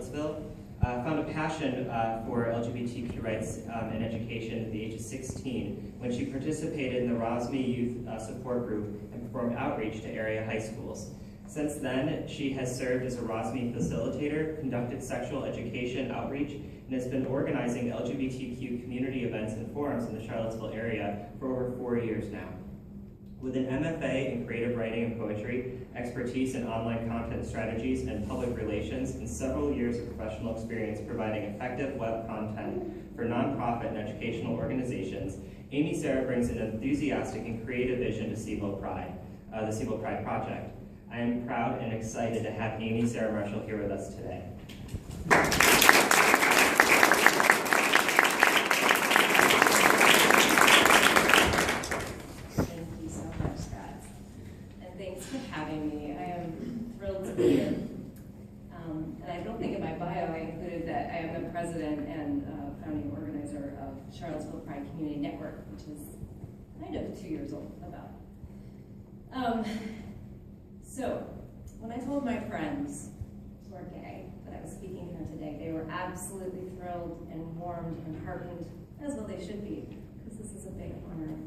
Charlottesville, found a passion for LGBTQ rights and education at the age of 16 when she participated in the ROSME Youth Support Group and performed outreach to area high schools. Since then, she has served as a ROSME facilitator, conducted sexual education outreach, and has been organizing LGBTQ community events and forums in the Charlottesville area for over 4 years now. With an MFA in creative writing and poetry, expertise in online content strategies and public relations, and several years of professional experience providing effective web content for nonprofit and educational organizations, Amy Sarah brings an enthusiastic and creative vision to SIBO Pride, the SIBO Pride Project. I am proud and excited to have Amy Sarah Marshall here with us today. Having me. I am thrilled to be here. And I don't think in my bio I included that I am the president and founding organizer of Charlottesville Pride Community Network, which is kind of 2 years old about. So, when I told my friends who are gay that I was speaking here today, they were absolutely thrilled and warmed and heartened, as well they should be, because this is a big honor.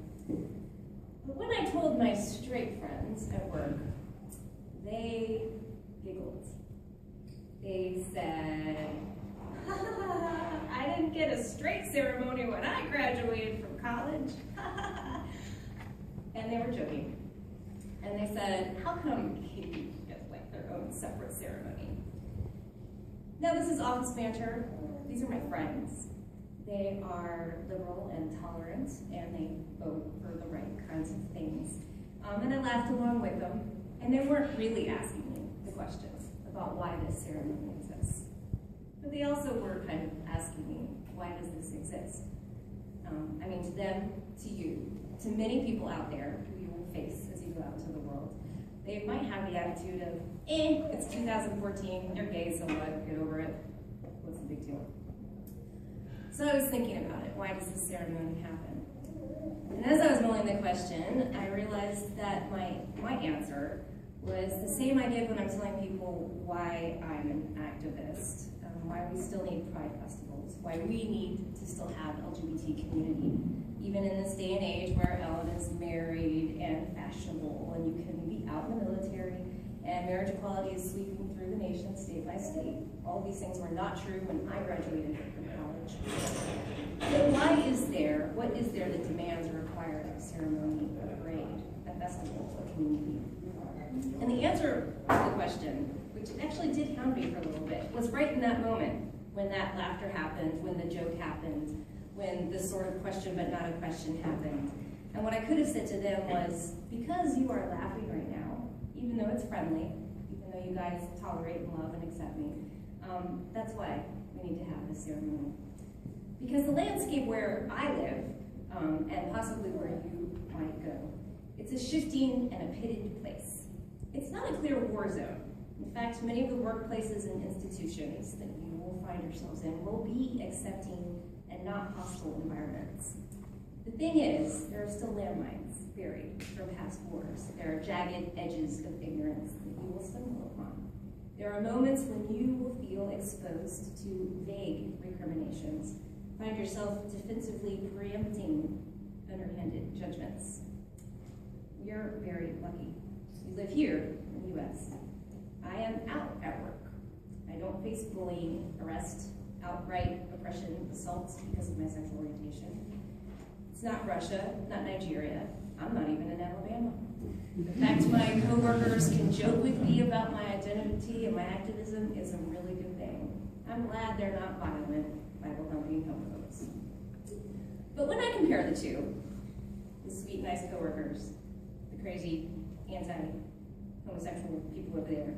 But when I told my straight friends at work, they giggled. They said, I didn't get a straight ceremony when I graduated from college. And they were joking. And they said, how come gays get like their own separate ceremony? Now this is office banter. These are my friends. They are liberal and tolerant, and they vote for the right kinds of things. And I laughed along with them, and they weren't really asking me the questions about why this ceremony exists. But they also were kind of asking me, why does this exist? I mean, to them, to you, to many people out there who you will face as you go out into the world, they might have the attitude of, it's 2014, you're gay, so what, get over it. What's the big deal? So I was thinking about it. Why does this ceremony happen? And as I was mulling the question, I realized that my answer was the same I give when I'm telling people why I'm an activist, why we still need pride festivals, why we need to still have LGBT community, even in this day and age where Ellen is married and fashionable, and you can be out in the military, and marriage equality is sweeping through the nation state by state. All these things were not true when I graduated from college. But what is there that demands or requires a ceremony, a parade, a festival, a community? And the answer to the question, which actually did hound me for a little bit, was right in that moment when that laughter happened, when the joke happened, when the sort of question but not a question happened. And what I could have said to them was, because you are laughing right now, even though it's friendly, even though you guys tolerate and love and accept me, that's why we need to have this ceremony. Because the landscape where I live, and possibly where you might go, it's a shifting and a pitted place. It's not a clear war zone. In fact, many of the workplaces and institutions that you will find yourselves in will be accepting and not hostile environments. The thing is, there are still landmines buried from past wars. There are jagged edges of ignorance that you will stumble upon. There are moments when you will feel exposed to vague recriminations, find yourself defensively preempting underhanded judgments. We are very lucky. We live here in the US. I am out at work. I don't face bullying, arrest, outright oppression, assaults because of my sexual orientation. It's not Russia, not Nigeria. I'm not even in Alabama. The fact my coworkers can joke with me about my identity and my activism is a really good thing. I'm glad they're not violent, Bible-thumping homophones. But when I compare the two, the sweet, nice coworkers, the crazy, anti-homosexual people over there,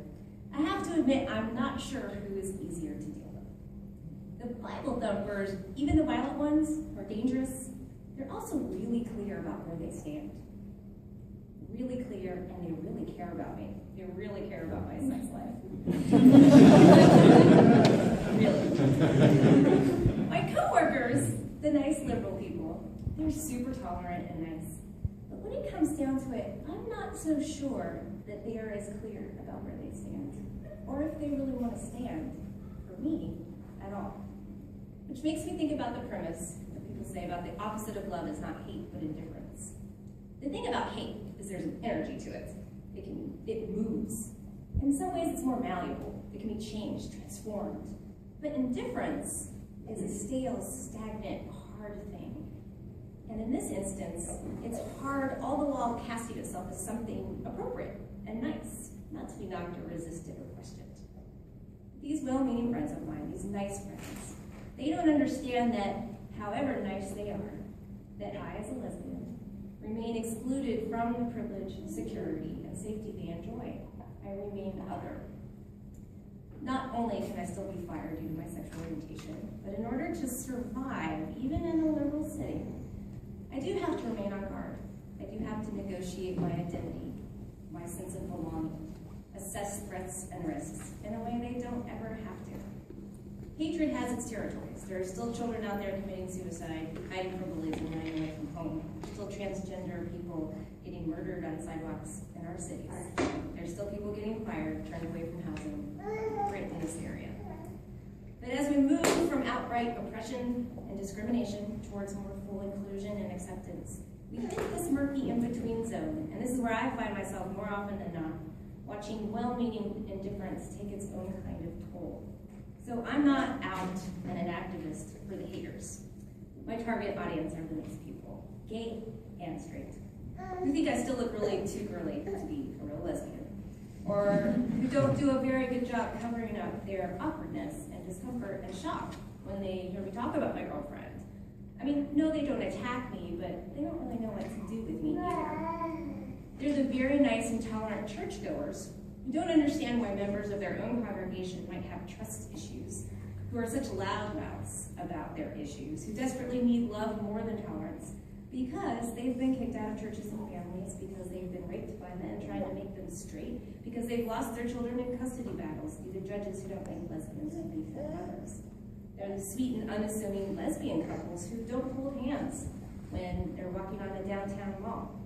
I have to admit I'm not sure who is easier to deal with. The Bible thumpers, even the violent ones, are dangerous. They're also really clear about where they stand. Really clear, and they really care about me. They really care about my sex life. Really. My coworkers, the nice liberal people, they're super tolerant and nice. But when it comes down to it, I'm not so sure that they are as clear about where they stand, or if they really want to stand for me. Which makes me think about the premise that people say about the opposite of love is not hate, but indifference. The thing about hate is there's an energy to it. It moves. In some ways, it's more malleable. It can be changed, transformed. But indifference is a stale, stagnant, hard thing. And in this instance, it's hard all the while casting itself as something appropriate and nice, not to be knocked or resisted or questioned. These well-meaning friends of mine, these nice friends, they don't understand that however nice they are, that I, as a lesbian, remain excluded from the privilege, security, and safety they enjoy. I remain other. Not only can I still be fired due to my sexual orientation, but in order to survive, even in a liberal setting, I do have to remain on guard. I do have to negotiate my identity, my sense of belonging, assess threats and risks in a way they don't ever have to. Hatred has its territories. There are still children out there committing suicide, hiding from bullies and running away from home. Still transgender people getting murdered on sidewalks in our cities. There's still people getting fired, turned away from housing, right in this area. But as we move from outright oppression and discrimination towards more full inclusion and acceptance, we hit this murky in-between zone, and this is where I find myself more often than not, watching well-meaning indifference take its own kind of toll. So I'm not out and an activist for the haters. My target audience are the nice people, gay and straight, who think I still look really too girly to be a real lesbian, or who don't do a very good job covering up their awkwardness and discomfort and shock when they hear me talk about my girlfriend. I mean, no, they don't attack me, but they don't really know what to do with me either. They're the very nice and tolerant churchgoers who don't understand why members of their own congregation might have trust issues, who are such loudmouths about their issues, who desperately need love more than tolerance, because they've been kicked out of churches and families, because they've been raped by men trying to make them straight, because they've lost their children in custody battles due to judges who don't make lesbians and be fit mothers. They're the sweet and unassuming lesbian couples who don't hold hands when they're walking on the downtown mall,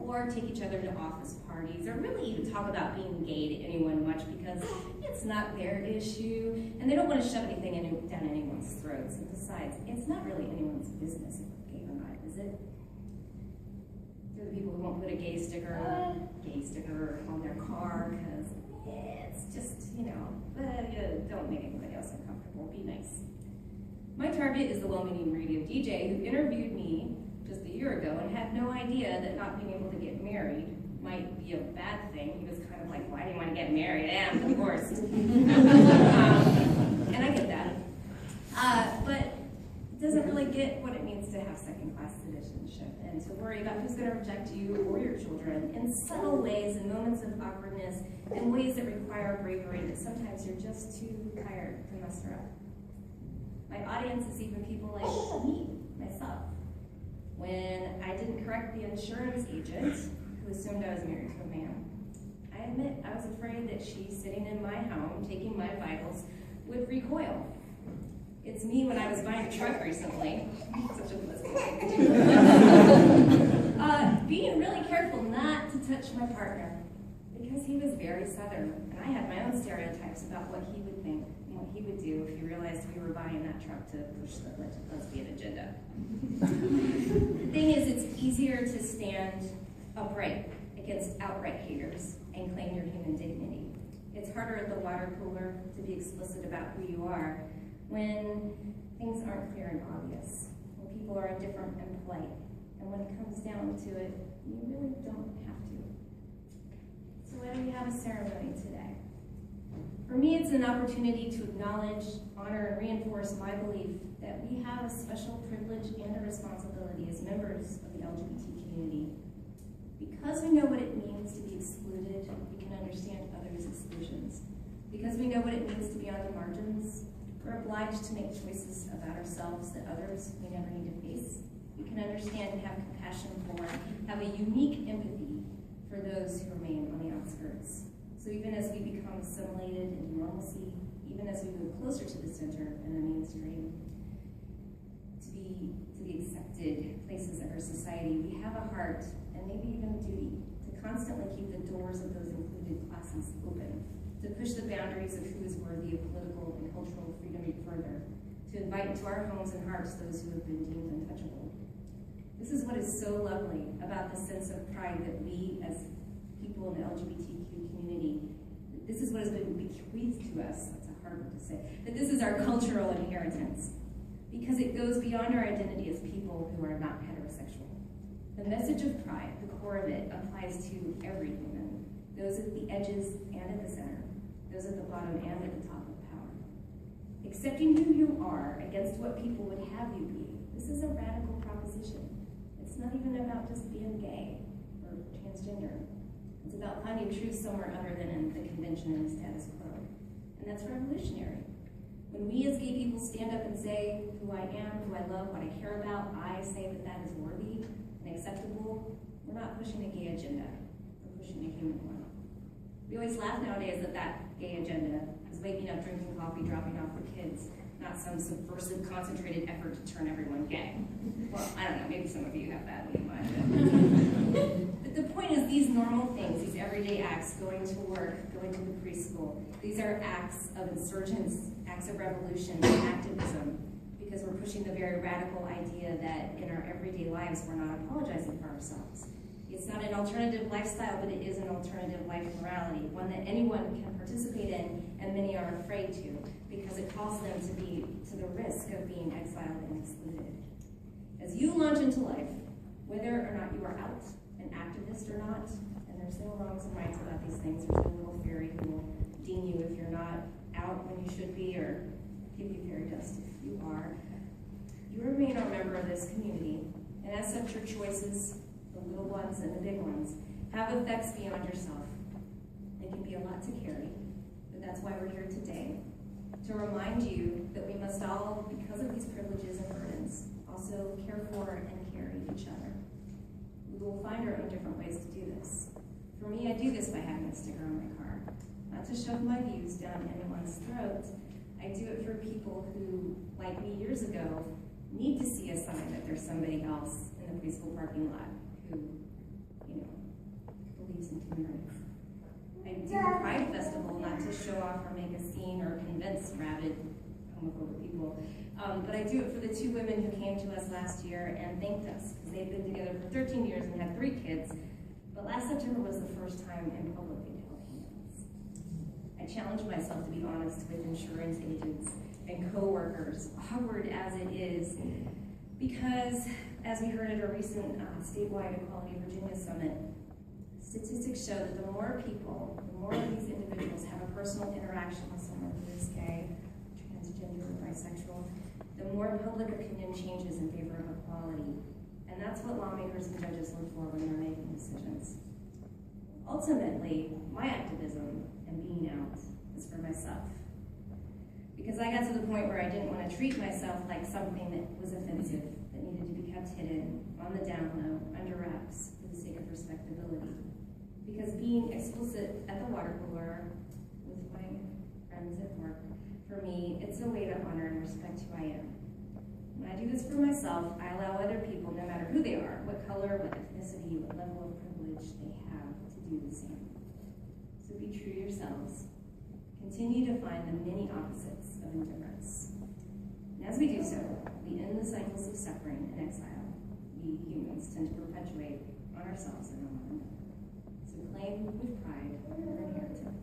or take each other to office parties, or really even talk about being gay to anyone much because it's not their issue, and they don't want to shove anything down anyone's throats. And besides, it's not really anyone's business if we're gay or not, is it? They're the people who won't put a gay sticker on their car because it's just, don't make anybody else uncomfortable. Be nice. My target is the well-meaning radio DJ who interviewed me just a year ago and had no idea that not being able to get married might be a bad thing. He was kind of like, why do you want to get married? I'm divorced. And I get that. But doesn't really get what it means to have second-class citizenship and to worry about who's going to reject you or your children in subtle ways, in moments of awkwardness, in ways that require bravery that sometimes you're just too tired to muster up. My audience is even people like me, myself. When I didn't correct the insurance agent who assumed I was married to a man, I admit I was afraid that she, sitting in my home, taking my vitals, would recoil. It's me when I was buying a truck recently, such a lesbian thing to do, being really careful not to touch my partner because he was very Southern, and I had my own stereotypes about what he would think and what he would do if he realized we were buying that truck to push the lesbian agenda. The thing is, it's easier to stand upright against outright haters and claim your human dignity. It's harder at the water cooler to be explicit about who you are when things aren't clear and obvious, when people are indifferent and polite, and when it comes down to it, you really don't have to. So why do we have a ceremony today? For me, it's an opportunity to acknowledge, honor, and reinforce my belief that we have a special privilege and a responsibility as members of the LGBT community. Because we know what it means to be excluded, we can understand others' exclusions. Because we know what it means to be on the margins, we're obliged to make choices about ourselves that others may never need to face. We can understand and have compassion for, have a unique empathy for those who remain on the outskirts. So even as we become assimilated into normalcy, even as we move closer to the center and the mainstream, to be accepted places of our society, we have a heart and maybe even a duty to constantly keep the doors of those included classes open, to push the boundaries of who is worthy of political and cultural freedom further, to invite invite into our homes and hearts those who have been deemed untouchable. This is what is so lovely about the sense of pride that we as people in the LGBTQ community, this is what has been bequeathed to us, that's a hard word to say, that this is our cultural inheritance, because it goes beyond our identity as people who are not heterosexual. The message of pride, the core of it, applies to every human, those at the edges and at the center, those at the bottom and at the top of power. Accepting who you are against what people would have you be, this is a radical proposition. It's not even about just being gay or transgender. It's about finding truth somewhere other than in the convention and the status quo. And that's revolutionary. When we as gay people stand up and say who I am, who I love, what I care about, I say that that is worthy and acceptable, we're not pushing a gay agenda, we're pushing a human one. We always laugh nowadays that that gay agenda is waking up, drinking coffee, dropping off the kids, not some subversive, concentrated effort to turn everyone gay. Well, I don't know, maybe some of you have that in mind. But the point is, these normal things, these everyday acts, going to work, going to the preschool, these are acts of insurgence, acts of revolution, activism, because we're pushing the very radical idea that in our everyday lives, we're not apologizing for ourselves. It's not an alternative lifestyle, but it is an alternative life morality, one that anyone can participate in, and many are afraid to, because it calls them to be to the risk of being exiled and excluded. As you launch into life, whether or not you are out, an activist or not, and there's no wrongs and rights about these things, there's no little fairy who will deem you if you're not out when you should be, or give you fairy dust if you are. You remain a member of this community, and as such, your choices, the little ones and the big ones, have effects beyond yourself. It can be a lot to carry, but that's why we're here today, to remind you that we must all, because of these privileges and burdens, also care for and carry each other. We will find our own different ways to do this. For me, I do this by having a sticker on my car, not to shove my views down anyone's throat. I do it for people who, like me years ago, need to see a sign that there's somebody else in the preschool parking lot who, believes in human rights. I do the Pride Festival not to show off or make a scene or convince rabid homophobic people, but I do it for the 2 women who came to us last year and thanked us, because they've been together for 13 years and had 3 kids, but last September was the first time in public they held hands. I challenged myself to be honest with insurance agents and co-workers, awkward as it is, because as we heard at a recent statewide Equality Virginia Summit, statistics show that the more people, the more of these individuals have a personal interaction with someone who is gay, transgender, or bisexual, the more public opinion changes in favor of equality. And that's what lawmakers and judges look for when they're making decisions. Ultimately, my activism and being out is for myself. Because I got to the point where I didn't want to treat myself like something that was offensive, that needed to be kept hidden, on the down low, under wraps, for the sake of respectability. Because being explicit at the water cooler with my friends at work, for me, it's a way to honor and respect who I am. When I do this for myself, I allow other people, no matter who they are, what color, what ethnicity, what level of privilege they have, to do the same. So be true to yourselves. Continue to find the many opposites of indifference. And as we do so, we end the cycles of suffering and exile we humans tend to perpetuate on ourselves and on one another. So claim with pride your inheritance.